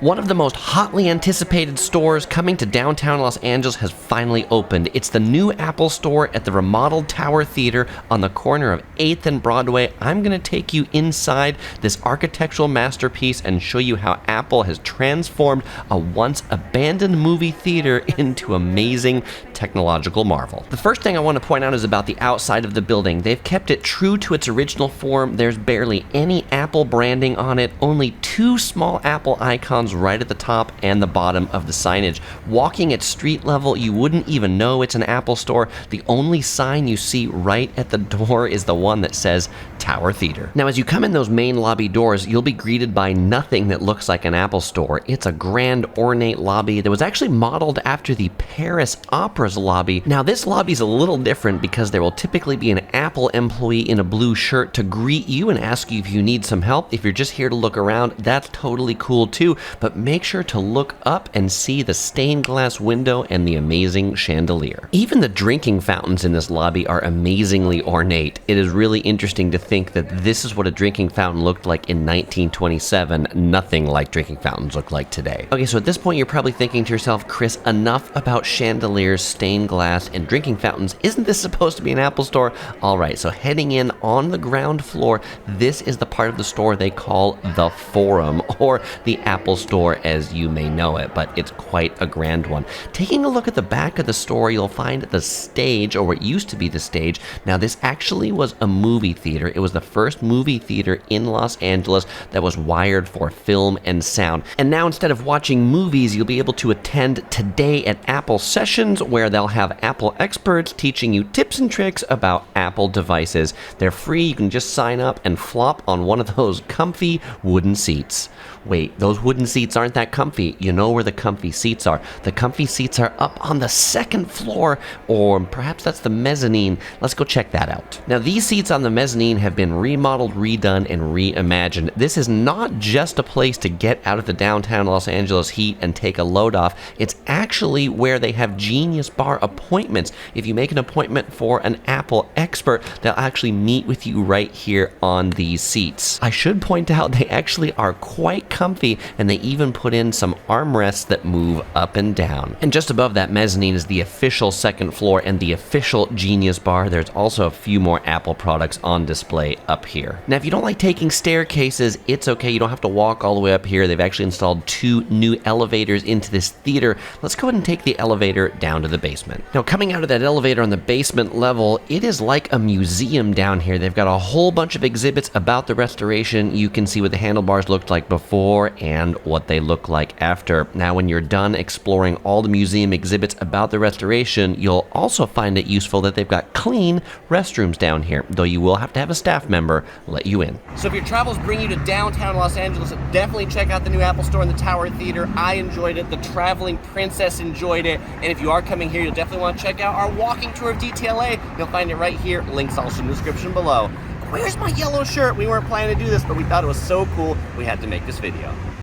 One of the most hotly anticipated stores coming to downtown Los Angeles has finally opened. It's the new Apple store at the remodeled Tower Theater on the corner of 8th and Broadway. I'm going to take you inside this architectural masterpiece and show you how Apple has transformed a once abandoned movie theater into amazing technological marvel. The first thing I want to point out is about the outside of the building. They've kept it true to its original form. There's barely any Apple branding on it, only two small Apple icons right at the top and the bottom of the signage. Walking at street level, you wouldn't even know it's an Apple store. The only sign you see right at the door is the one that says Tower Theater. Now, as you come in those main lobby doors, you'll be greeted by nothing that looks like an Apple store. It's a grand, ornate lobby that was actually modeled after the Paris Opera's lobby. Now, this lobby's a little different because there will typically be an Apple employee in a blue shirt to greet you and ask you if you need some help. If you're just here to look around, that's totally cool too, but make sure to look up and see the stained glass window and the amazing chandelier. Even the drinking fountains in this lobby are amazingly ornate. It is really interesting to think that this is what a drinking fountain looked like in 1927. Nothing like drinking fountains look like today. Okay, so at this point you're probably thinking to yourself, Chris, enough about chandeliers, stained glass, and drinking fountains. Isn't this supposed to be an Apple store? All right, so heading in on the ground floor, this is the part of the store they call the Forum, or the Apple Store as you may know it, but it's quite a grand one. Taking a look at the back of the store, you'll find the stage, or what used to be the stage. Now, this actually was a movie theater. It was the first movie theater in Los Angeles that was wired for film and sound. And now, instead of watching movies, you'll be able to attend Today at Apple sessions, where they'll have Apple experts teaching you tips and tricks about Apple devices. They're free. You can just sign up and flop on one of those comfy wooden seats. Wait, those wooden seats aren't that comfy. You know where the comfy seats are. The comfy seats are up on the second floor, or perhaps that's the mezzanine. Let's go check that out. Now, these seats on the mezzanine have been remodeled, redone, and reimagined. This is not just a place to get out of the downtown Los Angeles heat and take a load off. It's actually where they have Genius Bar appointments. If you make an appointment for an Apple expert, they'll actually meet with you right here on these seats. I should point out they actually are quite comfy, and they even put in some armrests that move up and down. And just above that mezzanine is the official second floor and the official Genius Bar. There's also a few more Apple products on display up here. Now, if you don't like taking staircases, it's okay. You don't have to walk all the way up here. They've actually installed two new elevators into this theater. Let's go ahead and take the elevator down to the basement. Now, coming out of that elevator on the basement level, it is like a museum down here. They've got a whole bunch of exhibits about the restoration. You can see what the handlebars looked like before and what they look like after. Now, when you're done exploring all the museum exhibits about the restoration, you'll also find it useful that they've got clean restrooms down here, though you will have to have a staff member let you in. So if your travels bring you to downtown Los Angeles, definitely check out the new Apple Store in the Tower Theater. I enjoyed it. The traveling princess enjoyed it. And if you are coming here, you'll definitely want to check out our walking tour of DTLA. You'll find it right here. Links also in the description below. Where's my yellow shirt? We weren't planning to do this, but we thought it was so cool, we had to make this video.